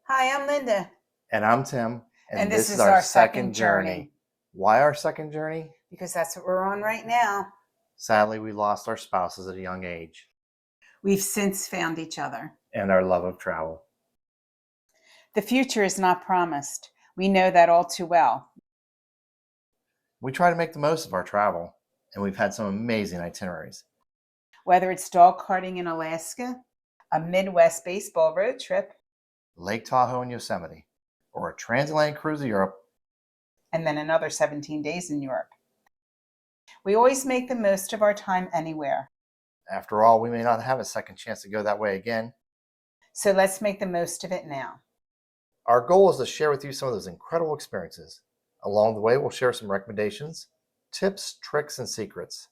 Hi, I'm Linda. And I'm Tim, And and this this is is our our second second journey. journey. Why our second journey? Because that's what we're on right now. Sadly, we lost our spouses at a young age We've since found each other. and our love of travel. The future is not promised. We know that all too well. We try to make the most of our travel, and we've had some amazing itineraries. Whether it's dog carting in Alaska, a Midwest baseball road trip, Lake Tahoe and Yosemite, or a transatlantic cruise to Europe, and then another 17 days in Europe. We always make the most of our time anywhere. After all, we may not have a second chance to go that way again. So let's make the most of it now. Our goal is to share with you some of those incredible experiences. Along the way, we'll share some recommendations, tips, tricks, and secrets.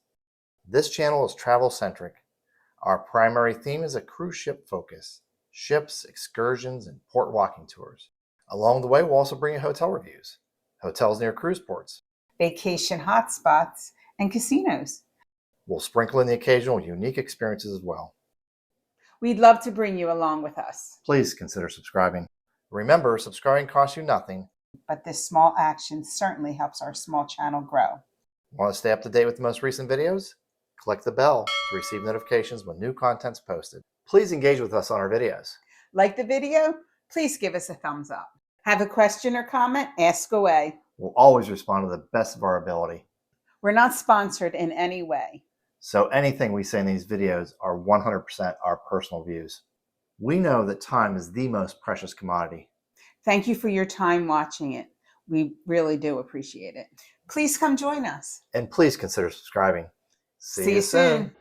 This channel is travel-centric. Our primary theme is a cruise ship focus, ships, excursions, and port walking tours. Along the way, we'll also bring you hotel reviews, hotels near cruise ports. Vacation hotspots and casinos. We'll sprinkle in the occasional unique experiences as well. We'd love to bring you along with us. Please consider subscribing. Remember, subscribing costs you nothing. But this small action certainly helps our small channel grow. Want to stay up to date with the most recent videos? Click the bell to receive notifications when new content's posted. Please engage with us on our videos. Like the video? Please give us a thumbs up. Have a question or comment? Ask away. We'll always respond to the best of our ability. We're not sponsored in any way. So anything we say in these videos are 100% our personal views. We know that time is the most precious commodity. Thank you for your time watching it. We really do appreciate it. Please come join us. And please consider subscribing. See you soon.